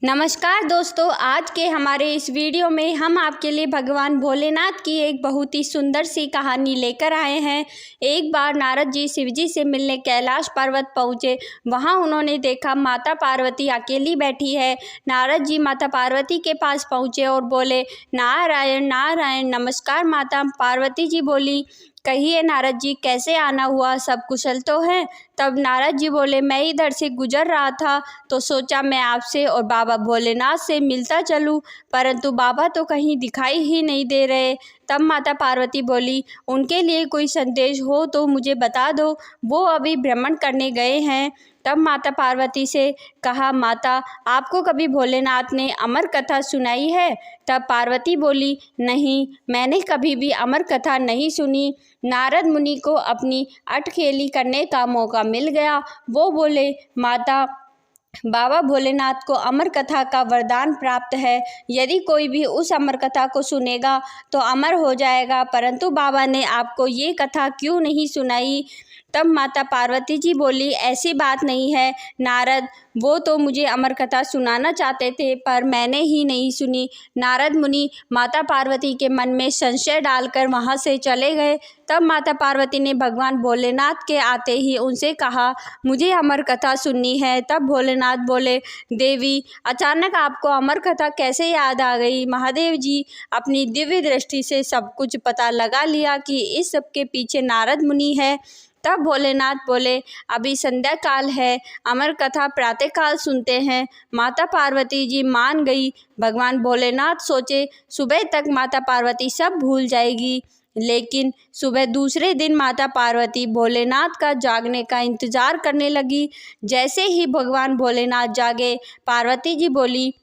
नमस्कार दोस्तों, आज के हमारे इस वीडियो में हम आपके लिए भगवान भोलेनाथ की एक बहुत ही सुंदर सी कहानी लेकर आए हैं। एक बार नारद जी शिव जी से मिलने कैलाश पर्वत पहुँचे। वहां उन्होंने देखा माता पार्वती अकेली बैठी है। नारद जी माता पार्वती के पास पहुँचे और बोले, नारायण नारायण। नमस्कार माता पार्वती जी बोली, कहिए नारद जी, कैसे आना हुआ, सब कुशल तो है? तब नारद जी बोले, मैं इधर से गुजर रहा था तो सोचा मैं आपसे और बाबा भोलेनाथ से मिलता चलूं, परंतु बाबा तो कहीं दिखाई ही नहीं दे रहे। तब माता पार्वती बोली, उनके लिए कोई संदेश हो तो मुझे बता दो, वो अभी भ्रमण करने गए हैं। तब माता पार्वती से कहा, माता आपको कभी भोलेनाथ ने अमर कथा सुनाई है? तब पार्वती बोली, नहीं, मैंने कभी भी अमर कथा नहीं सुनी। नारद मुनि को अपनी अटखेली करने का मौका मिल गया। वो बोले, माता बाबा भोलेनाथ को अमर कथा का वरदान प्राप्त है। यदि कोई भी उस अमर कथा को सुनेगा तो अमर हो जाएगा, परंतु बाबा ने आपको ये कथा क्यों नहीं सुनाई? तब माता पार्वती जी बोली, ऐसी बात नहीं है नारद, वो तो मुझे अमर कथा सुनाना चाहते थे पर मैंने ही नहीं सुनी। नारद मुनि माता पार्वती के मन में संशय डालकर वहाँ से चले गए। तब माता पार्वती ने भगवान भोलेनाथ के आते ही उनसे कहा, मुझे अमर कथा सुननी है। तब भोलेनाथ बोले, देवी, अचानक आपको अमर कथा कैसे याद आ गई? महादेव जी अपनी दिव्य दृष्टि से सब कुछ पता लगा लिया कि इस सब के पीछे नारद मुनि है। तब भोलेनाथ बोले, अभी संध्या काल है, अमर कथा प्रातःकाल सुनते हैं। माता पार्वती जी मान गई। भगवान भोलेनाथ सोचे सुबह तक माता पार्वती सब भूल जाएगी, लेकिन सुबह दूसरे दिन माता पार्वती भोलेनाथ का जागने का इंतजार करने लगी। जैसे ही भगवान भोलेनाथ जागे, पार्वती जी बोली,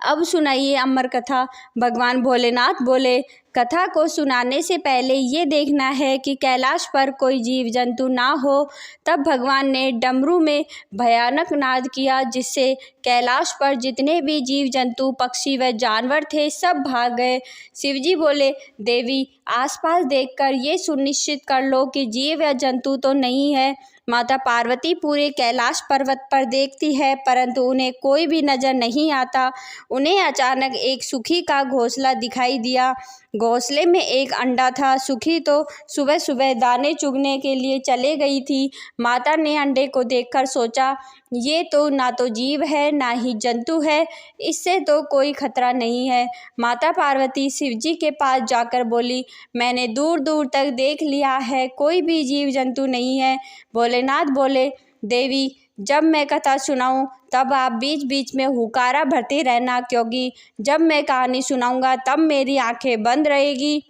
अब सुनाइए अमर कथा। भगवान भोलेनाथ बोले, कथा को सुनाने से पहले ये देखना है कि कैलाश पर कोई जीव जंतु ना हो। तब भगवान ने डमरू में भयानक नाद किया, जिससे कैलाश पर जितने भी जीव जंतु पक्षी व जानवर थे सब भाग गए। शिवजी बोले, देवी, आसपास देखकर ये सुनिश्चित कर लो कि जीव या जंतु तो नहीं है। माता पार्वती पूरे कैलाश पर्वत पर देखती है, परंतु उन्हें कोई भी नजर नहीं आता। उन्हें अचानक एक सुखी का घोंसला दिखाई दिया। घोंसले में एक अंडा था। सुखी तो सुबह सुबह दाने चुगने के लिए चले गई थी। माता ने अंडे को देखकर सोचा, ये तो ना तो जीव है ना ही जंतु है, इससे तो कोई खतरा नहीं है। माता पार्वती शिवजी के पास जाकर बोली, मैंने दूर दूर तक देख लिया है, कोई भी जीव जंतु नहीं है। भोलेनाथ बोले, देवी, जब मैं कथा सुनाऊं तब आप बीच बीच में हुकारा भरते रहना, क्योंकि जब मैं कहानी सुनाऊंगा तब मेरी आंखें बंद रहेगी।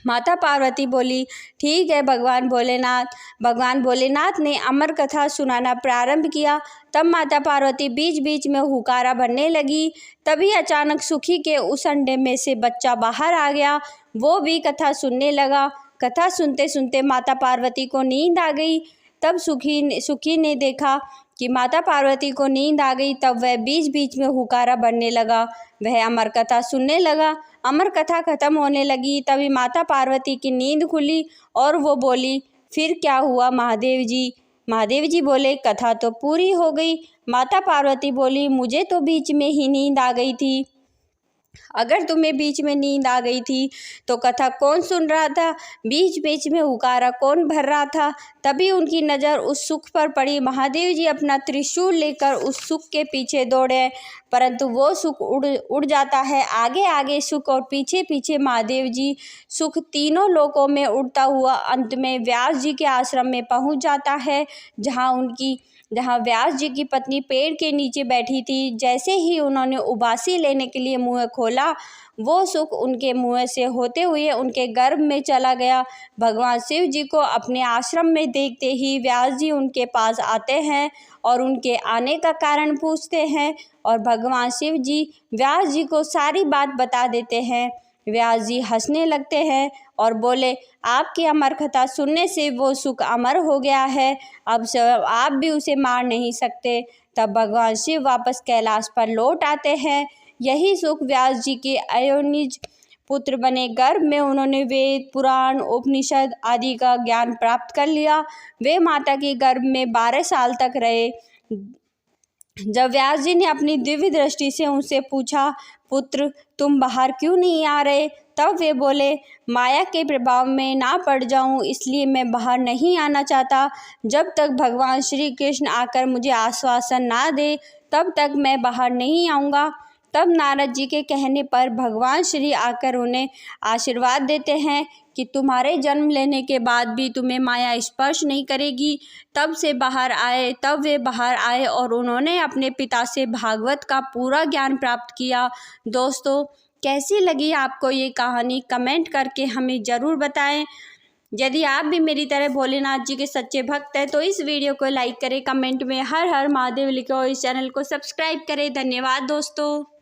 माता पार्वती बोली, ठीक है भगवान भोलेनाथ। भगवान भोलेनाथ ने अमर कथा सुनाना प्रारंभ किया। तब माता पार्वती बीच बीच में हुकारा भरने लगी। तभी अचानक सुखी के उस अंडे में से बच्चा बाहर आ गया। वो भी कथा सुनने लगा। कथा सुनते सुनते माता पार्वती को नींद आ गई। तब सुखी ने देखा कि माता पार्वती को नींद आ गई। तब वह बीच बीच में हुकारा भरने लगा। वह अमर कथा सुनने लगा। अमर कथा खत्म होने लगी। तभी माता पार्वती की नींद खुली और वो बोली, फिर क्या हुआ महादेव जी? महादेव जी बोले, कथा तो पूरी हो गई। माता पार्वती बोली, मुझे तो बीच में ही नींद आ गई थी। अगर तुम्हें बीच में नींद आ गई थी तो कथा कौन सुन रहा था? बीच बीच में हुकारा कौन भर रहा था? तभी उनकी नज़र उस सुख पर पड़ी। महादेव जी अपना त्रिशूल लेकर उस सुख के पीछे दौड़े, परंतु वो सुख उड़ जाता है। आगे आगे सुख और पीछे पीछे महादेव जी। सुख तीनों लोकों में उड़ता हुआ अंत में व्यास जी के आश्रम में पहुंच जाता है, जहाँ व्यास जी की पत्नी पेड़ के नीचे बैठी थी। जैसे ही उन्होंने उबासी लेने के लिए मुँह खोला, वो सुख उनके मुँह से होते हुए उनके गर्भ में चला गया। भगवान शिव जी को अपने आश्रम में देखते ही व्यास जी उनके पास आते हैं और उनके आने का कारण पूछते हैं, और भगवान शिव जी व्यास जी को सारी बात बता देते हैं। व्यास जी हंसने लगते हैं और बोले, आपकी अमर कथा सुनने से वो सुख अमर हो गया है, अब आप भी उसे मार नहीं सकते। तब भगवान शिव वापस कैलाश पर लौट आते हैं। यही सुख व्यास जी के अयोनिज पुत्र बने। गर्भ में उन्होंने वेद, पुराण, उपनिषद आदि का ज्ञान प्राप्त कर लिया। वे माता के गर्भ में 12 साल तक रहे। जब व्यास जी ने अपनी दिव्य दृष्टि से उनसे पूछा, पुत्र तुम बाहर क्यों नहीं आ रहे, तब वे बोले, माया के प्रभाव में ना पड़ जाऊं इसलिए मैं बाहर नहीं आना चाहता। जब तक भगवान श्री कृष्ण आकर मुझे आश्वासन ना दे तब तक मैं बाहर नहीं आऊँगा। तब नारद जी के कहने पर भगवान श्री आकर उन्हें आशीर्वाद देते हैं कि तुम्हारे जन्म लेने के बाद भी तुम्हें माया स्पर्श नहीं करेगी। तब वे बाहर आए और उन्होंने अपने पिता से भागवत का पूरा ज्ञान प्राप्त किया। दोस्तों, कैसी लगी आपको ये कहानी, कमेंट करके हमें ज़रूर बताएं। यदि आप भी मेरी तरह भोलेनाथ जी के सच्चे भक्त हैं तो इस वीडियो को लाइक करें, कमेंट में हर हर महादेव लिखें और इस चैनल को सब्सक्राइब करें। धन्यवाद दोस्तों।